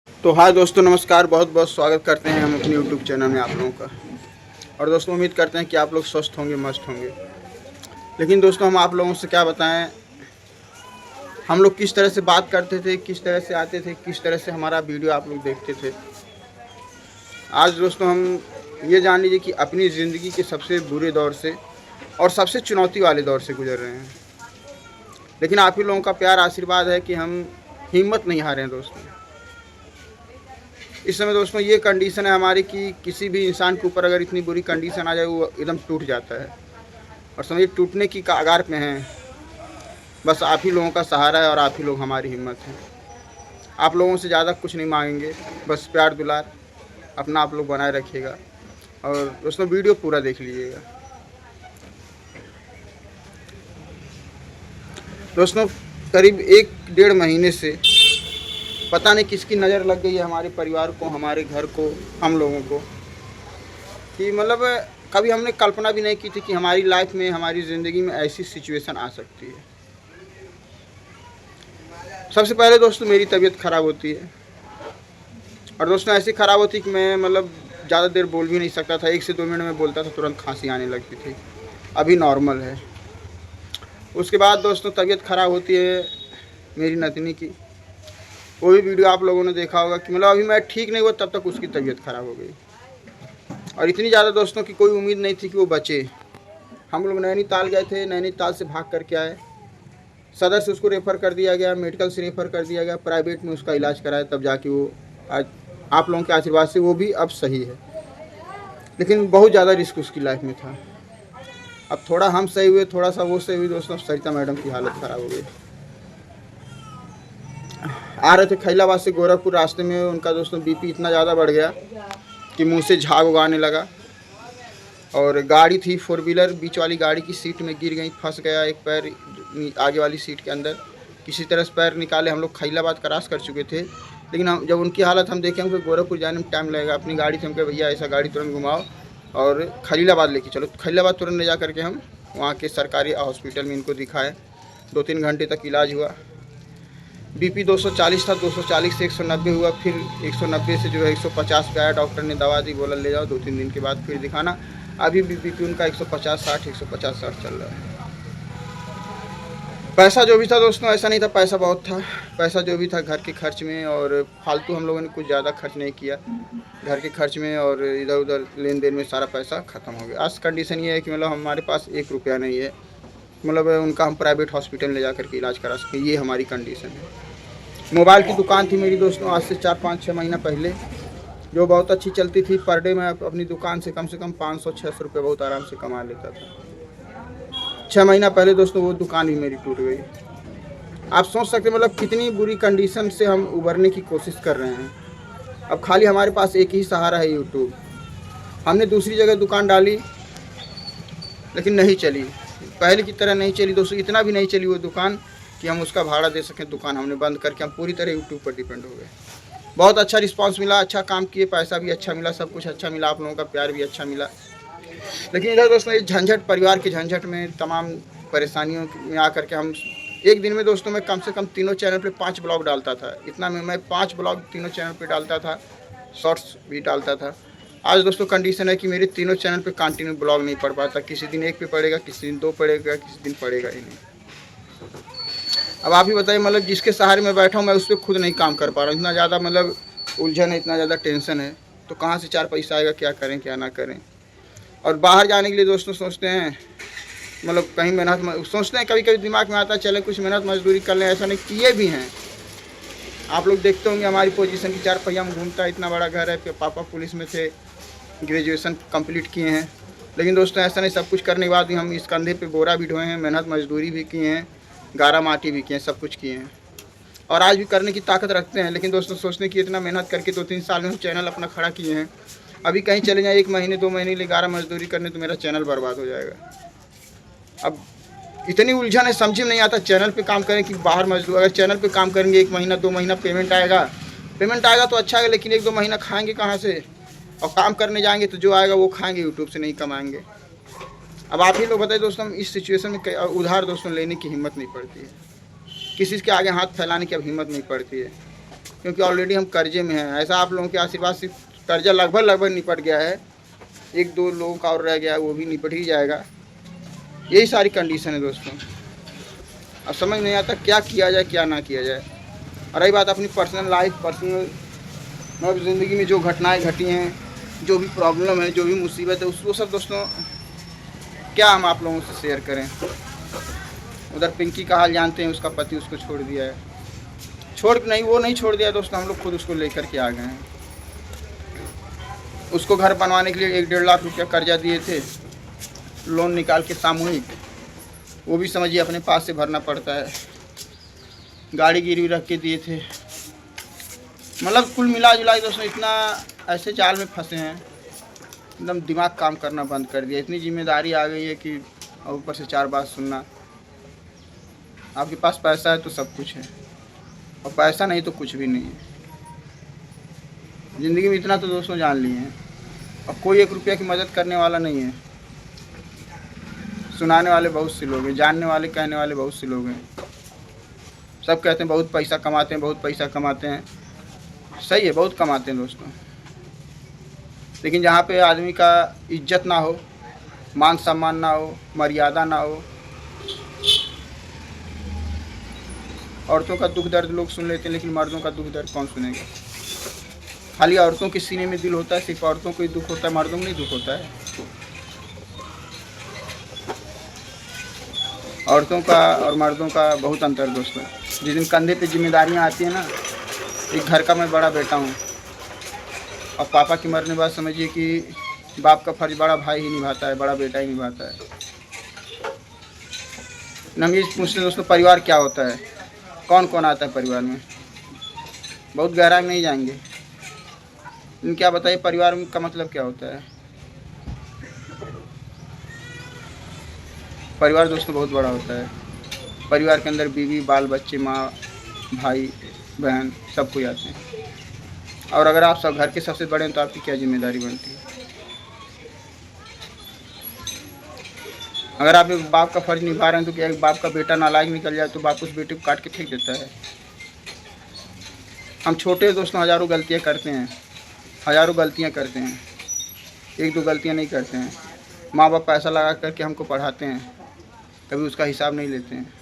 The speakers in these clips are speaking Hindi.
तो हाय दोस्तों, नमस्कार। बहुत बहुत स्वागत करते हैं हम अपने यूट्यूब चैनल में आप लोगों का। और दोस्तों, उम्मीद करते हैं कि आप लोग स्वस्थ होंगे, मस्त होंगे। लेकिन दोस्तों, हम आप लोगों से क्या बताएं, हम लोग किस तरह से बात करते थे, किस तरह से आते थे, किस तरह से हमारा वीडियो आप लोग देखते थे। आज दोस्तों हम ये जान लीजिए कि अपनी ज़िंदगी के सबसे बुरे दौर से और सबसे चुनौती वाले दौर से गुजर रहे हैं। लेकिन आप ही लोगों का प्यार आशीर्वाद है कि हम हिम्मत नहीं हारे हैं दोस्तों। इस समय दोस्तों ये कंडीशन है हमारी कि किसी भी इंसान के ऊपर अगर इतनी बुरी कंडीशन आ जाए, वो एकदम टूट जाता है और समझिए टूटने की कगार पे हैं। बस आप ही लोगों का सहारा है और आप ही लोग हमारी हिम्मत हैं। आप लोगों से ज़्यादा कुछ नहीं मांगेंगे, बस प्यार दुलार अपना आप लोग बनाए रखिएगा। और दोस्तों वीडियो पूरा देख लीजिएगा। दोस्तों करीब 1-1.5 महीने से पता नहीं किसकी नज़र लग गई है हमारे परिवार को, हमारे घर को, हम लोगों को, कि मतलब कभी हमने कल्पना भी नहीं की थी कि हमारी लाइफ में, हमारी ज़िंदगी में ऐसी सिचुएशन आ सकती है। सबसे पहले दोस्तों मेरी तबीयत ख़राब होती है और दोस्तों ऐसी ख़राब होती कि मैं मतलब ज़्यादा देर बोल भी नहीं सकता था। 1 से 2 मिनट में बोलता था, तुरंत खांसी आने लगती थी। अभी नॉर्मल है। उसके बाद दोस्तों तबीयत ख़राब होती है मेरी नतनी की। वो भी वीडियो आप लोगों ने देखा होगा कि मतलब अभी मैं ठीक नहीं हुआ तब तक उसकी तबीयत ख़राब हो गई। और इतनी ज़्यादा दोस्तों की कोई उम्मीद नहीं थी कि वो बचे। हम लोग नैनीताल गए थे, नैनीताल से भाग करके आए। सदर से उसको रेफ़र कर दिया गया, मेडिकल से रेफ़र कर दिया गया, प्राइवेट में उसका इलाज कराया, तब जाके वो आज आप लोगों के आशीर्वाद से वो भी अब सही है। लेकिन बहुत ज़्यादा रिस्क उसकी लाइफ में था। अब थोड़ा हम सही हुए, थोड़ा सा वो सही हुई दोस्तों, सरिता मैडम की हालत ख़राब हो गई। आ रहे थे खैलाबाद से गोरखपुर, रास्ते में उनका दोस्तों बीपी इतना ज़्यादा बढ़ गया कि मुंह से झाग उगाने लगा। और गाड़ी थी 4 व्हीलर, बीच वाली गाड़ी की सीट में गिर गई, फंस गया एक पैर आगे वाली सीट के अंदर। किसी तरह से पैर निकाले। हम लोग खैलाबाद क्रॉस कर चुके थे, लेकिन हम जब उनकी हालत हम देखें कि गोरखपुर जाने में टाइम लगेगा, अपनी गाड़ी से हम कहे भैया ऐसा गाड़ी तुरंत घुमाओ और खलीलाबाद लेके चलो। खलीलाबाद तुरंत ले जा करके हम वहाँ के सरकारी हॉस्पिटल में इनको दिखाए। 2-3 घंटे तक इलाज हुआ। बीपी 240 था, 240 से 190 हुआ, फिर 190 से जो है 150 पे आया। डॉक्टर ने दवा दी, बोला ले जाओ 2-3 दिन के बाद फिर दिखाना। अभी भी बीपी उनका 150-60 150-60 चल रहा है। पैसा जो भी था दोस्तों, ऐसा नहीं था पैसा बहुत था। पैसा जो भी था घर के खर्च में, और फालतू हम लोगों ने कुछ ज़्यादा खर्च नहीं किया घर के खर्च में, और इधर उधर लेन देन में सारा पैसा ख़त्म हो गया। आज कंडीशन ये है कि मतलब हमारे पास 1 रुपया नहीं है, मतलब उनका हम प्राइवेट हॉस्पिटल ले जा करके इलाज करा सकें, ये हमारी कंडीशन है। मोबाइल की दुकान थी मेरी दोस्तों आज से 4-5-6 महीना पहले, जो बहुत अच्छी चलती थी। पर डे मैं अपनी दुकान से कम 500-600 रुपये बहुत आराम से कमा लेता था। 6 महीना पहले दोस्तों वो दुकान भी मेरी टूट गई। आप सोच सकते मतलब कितनी बुरी कंडीशन से हम उबरने की कोशिश कर रहे हैं। अब खाली हमारे पास एक ही सहारा है, यूट्यूब। हमने दूसरी जगह दुकान डाली लेकिन नहीं चली, पहले की तरह नहीं चली दोस्तों। इतना भी नहीं चली वो दुकान कि हम उसका भाड़ा दे सकें। दुकान हमने बंद करके हम पूरी तरह यूट्यूब पर डिपेंड हो गए। बहुत अच्छा रिस्पांस मिला, अच्छा काम किए, पैसा भी अच्छा मिला, सब कुछ अच्छा मिला, आप लोगों का प्यार भी अच्छा मिला। लेकिन इधर दोस्तों ये झंझट, परिवार के झंझट में, तमाम परेशानियों में आकर के हम एक दिन में दोस्तों मैं कम से कम तीनों चैनल पे 5 ब्लॉग डालता था। इतना में मैं 5 ब्लॉग तीनों चैनल पे डालता था, शॉर्ट्स भी डालता था। आज दोस्तों कंडीशन है कि मेरे तीनों चैनल पे कंटिन्यू ब्लॉग नहीं पढ़ पाता। किसी दिन 1 पे पड़ेगा, किसी दिन 2 पड़ेगा, किसी दिन पड़ेगा ही नहीं। अब आप ही बताइए, मतलब जिसके सहारे में बैठा हूँ मैं उस पर खुद नहीं काम कर पा रहा हूँ। इतना ज़्यादा मतलब उलझन है, इतना ज़्यादा टेंशन है, तो कहाँ से 4 पैसा आएगा, क्या करें क्या ना करें। और बाहर जाने के लिए दोस्तों सोचते हैं, मतलब कहीं मेहनत सोचते हैं, कभी कभी दिमाग में आता है चले कुछ मेहनत मजदूरी कर लें। ऐसा नहीं, किए भी हैं। आप लोग देखते होंगे हमारी पोजीशन की, 4 पहिया में घूमता है, इतना बड़ा घर है। फिर पापा पुलिस में थे, ग्रेजुएशन कंप्लीट किए हैं। लेकिन दोस्तों ऐसा नहीं, सब कुछ करने के बाद भी हम इस कंधे पे बोरा भी ढोए हैं, मेहनत मजदूरी भी किए हैं, गारा माटी भी किए हैं, सब कुछ किए हैं और आज भी करने की ताकत रखते हैं। लेकिन दोस्तों सोचने की इतना मेहनत करके 2-3 साल में हम चैनल अपना खड़ा किए हैं। अभी कहीं चले जाए 1 महीने 2 महीने लिए गारा मजदूरी करने, तो मेरा चैनल बर्बाद हो जाएगा। अब इतनी उलझन है, समझ में नहीं आता चैनल पे काम करें कि बाहर मजदूर। अगर चैनल पे काम करेंगे 1 महीना 2 महीना पेमेंट आएगा तो अच्छा है, लेकिन 1-2 महीना खाएंगे कहाँ से। और काम करने जाएंगे तो जो आएगा वो खाएंगे, यूट्यूब से नहीं कमाएंगे। अब आप ही लोग बताइए दोस्तों, हम इस सिचुएशन में उधार दोस्तों लेने की हिम्मत नहीं पड़ती है, किसी के आगे हाथ फैलाने की अब हिम्मत नहीं पड़ती है। क्योंकि ऑलरेडी हम कर्जे में हैं। ऐसा आप लोगों के आशीर्वाद से कर्जा लगभग निपट गया है, 1-2 लोगों का और रह गया है, वो भी निपट ही जाएगा। यही सारी कंडीशन है दोस्तों। अब समझ नहीं आता क्या किया जाए क्या ना किया जाए। और रही बात अपनी पर्सनल लाइफ, पर्सनल मतलब ज़िंदगी में जो घटनाएं घटी हैं, जो भी प्रॉब्लम है, जो भी मुसीबत है, उसको सब दोस्तों क्या हम आप लोगों से शेयर करें। उधर पिंकी का हाल जानते हैं, उसका पति उसको छोड़ दिया है। वो नहीं छोड़ दिया दोस्तों, हम लोग खुद उसको लेकर के आ गए हैं। उसको घर बनवाने के लिए 1-1.5 लाख रुपया कर्जा दिए थे, लोन निकाल के सामूहिक, वो भी समझिए अपने पास से भरना पड़ता है। गाड़ी गिरवी रख के दिए थे। मतलब कुल मिला जुला दोस्तों इतना ऐसे जाल में फंसे हैं, एकदम दिमाग काम करना बंद कर दिया। इतनी जिम्मेदारी आ गई है कि और ऊपर से 4 बात सुनना। आपके पास पैसा है तो सब कुछ है, और पैसा नहीं तो कुछ भी नहीं है। ज़िंदगी में इतना तो दोस्तों जान लिए हैं, और कोई 1 रुपया की मदद करने वाला नहीं है। सुनाने वाले बहुत से लोग हैं, जानने वाले कहने वाले बहुत से लोग हैं। सब कहते हैं बहुत पैसा कमाते हैं, बहुत पैसा कमाते हैं। सही है, बहुत कमाते हैं दोस्तों, लेकिन जहाँ पे आदमी का इज्जत ना हो, मान सम्मान ना हो, मर्यादा ना हो, औरतों का दुख दर्द लोग सुन लेते हैं, लेकिन मर्दों का दुख दर्द कौन सुनेगा। खाली औरतों के सीने में दिल होता है, सिर्फ औरतों को ही दुख होता है, मर्दों को नहीं दुख होता है। औरतों का और मर्दों का बहुत अंतर दोस्तों। जिस दिन कंधे पे जिम्मेदारियाँ आती हैं ना, एक घर का मैं बड़ा बेटा हूँ, और पापा की मरने के बाद समझिए कि बाप का फर्ज बड़ा भाई ही निभाता है, बड़ा बेटा ही निभाता है। हम ये पूछते दोस्तों परिवार क्या होता है, कौन कौन आता है परिवार में। बहुत गहराई में नहीं जाएंगे, लेकिन क्या बताइए परिवार का मतलब क्या होता है। परिवार दोस्तों बहुत बड़ा होता है। परिवार के अंदर बीवी, बाल बच्चे, माँ, भाई, बहन, सब कोई आते हैं। और अगर आप सब घर के सबसे बड़े हैं तो आपकी क्या जिम्मेदारी बनती है। अगर आप एक बाप का फर्ज निभा रहे हैं तो क्या एक बाप का बेटा नालायक निकल जाए तो बाप उस बेटे को काट के फेंक देता है। हम छोटे दोस्तों हज़ारों गलतियाँ करते हैं, हज़ारों गलतियाँ करते हैं, 1-2 गलतियाँ नहीं करते हैं। माँ बाप पैसा लगा करके हमको पढ़ाते हैं, कभी उसका हिसाब नहीं लेते हैं,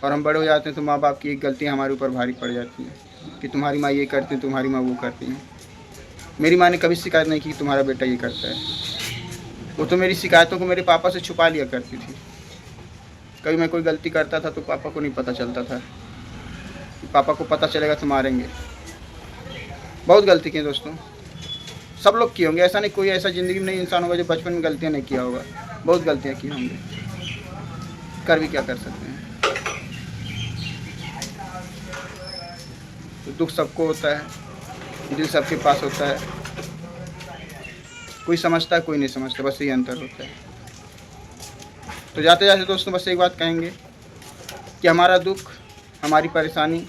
और हम बड़े हो जाते हैं तो माँ बाप की एक गलतियाँ हमारे ऊपर भारी पड़ जाती हैं कि तुम्हारी माँ ये करती है, तुम्हारी माँ वो करती है। मेरी माँ ने कभी शिकायत नहीं की कि तुम्हारा बेटा ये करता है। वो तो मेरी शिकायतों को मेरे पापा से छुपा लिया करती थी। कभी मैं कोई गलती करता था तो पापा को नहीं पता चलता था, पापा को पता चलेगा तो मारेंगे। बहुत गलती की दोस्तों, सब लोग किए होंगे, ऐसा नहीं कोई ऐसा ज़िंदगी में नहीं इंसान होगा जो बचपन में गलतियाँ नहीं किया होगा। बहुत गलतियाँ की होंगी, कर भी क्या कर सकते हैं। तो दुख सबको होता है, दिल सबके पास होता है, कोई समझता है कोई नहीं समझता, बस यही अंतर होता है। तो जाते जाते दोस्तों बस एक बात कहेंगे कि हमारा दुख, हमारी परेशानी,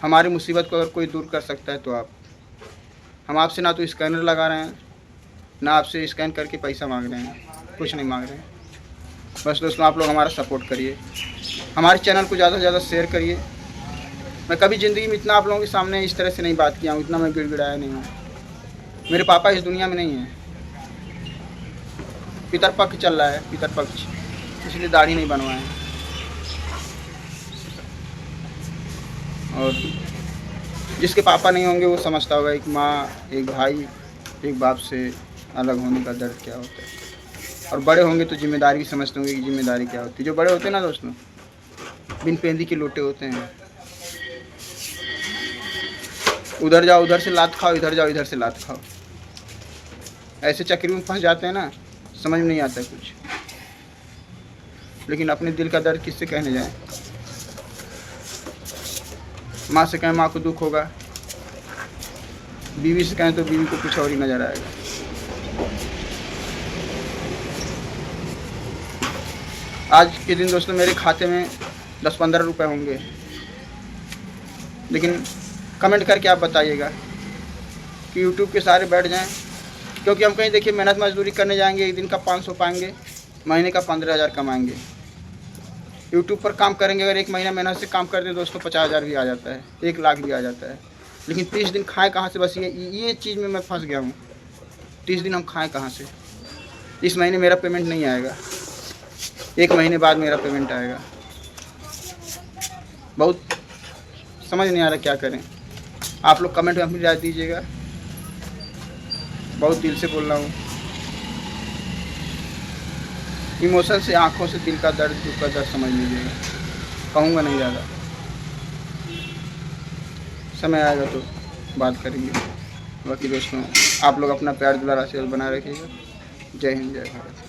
हमारी मुसीबत को अगर कोई दूर कर सकता है तो आप। हम आपसे ना तो स्कैनर लगा रहे हैं, ना आपसे स्कैन करके पैसा मांग रहे हैं, कुछ नहीं मांग रहे हैं। बस दोस्तों आप लोग हमारा सपोर्ट करिए, हमारे चैनल को ज़्यादा से ज़्यादा शेयर करिए। मैं कभी ज़िंदगी में इतना आप लोगों के सामने इस तरह से नहीं बात किया हूँ, इतना मैं गिड़गिड़ाया नहीं हूँ। मेरे पापा इस दुनिया में नहीं हैं, पितरपक्ष चल रहा है, पितरपक्ष, इसलिए दाढ़ी नहीं बनवाए हैं। और जिसके पापा नहीं होंगे वो समझता होगा एक माँ, एक भाई, एक बाप से अलग होने का दर्द क्या होता है। और बड़े होंगे तो जिम्मेदारी भी समझते होंगे कि जिम्मेदारी क्या होती है। जो बड़े होते हैं ना दोस्तों, बिन पेंदी के लोटे होते हैं। उधर जाओ उधर से लात खाओ, इधर जाओ इधर से लात खाओ, ऐसे चक्री में फंस जाते हैं ना, समझ में नहीं आता कुछ। लेकिन अपने दिल का दर्द किससे कहने जाएं। माँ से कहें माँ को दुख होगा, बीवी से कहें तो बीवी को कुछ और ही नज़र आएगा। आज के दिन दोस्तों मेरे खाते में 10-15 रुपये होंगे, लेकिन कमेंट करके आप बताइएगा कि यूट्यूब के सारे बैठ जाएं। क्योंकि हम कहीं देखिए मेहनत मजदूरी करने जाएंगे, एक दिन का 500 पाएंगे, महीने का 15,000 कमाएंगे। यूट्यूब पर काम करेंगे, अगर एक महीना मेहनत से काम कर दें दोस्तों 50,000 भी आ जाता है, 1 लाख भी आ जाता है। लेकिन 30 दिन खाए कहाँ से? बस ये चीज़ में मैं फंस गया हूँ। 30 दिन हम खाएं कहाँ से? इस महीने मेरा पेमेंट नहीं आएगा, 1 महीने बाद मेरा पेमेंट आएगा। बहुत समझ नहीं आ रहा क्या करें। आप लोग कमेंट में अपनी राय दीजिएगा। बहुत दिल से बोल रहा हूँ, इमोशन से, आंखों से दिल का दर्द, दुख का दर्द समझ लीजिएगा। कहूँगा नहीं ज़्यादा, समय आएगा तो बात करेंगे। बाकी दोस्तों, आप लोग अपना प्यार दुलार आशीर्वाद बनाए रखिएगा। जय हिंद, जय भारत।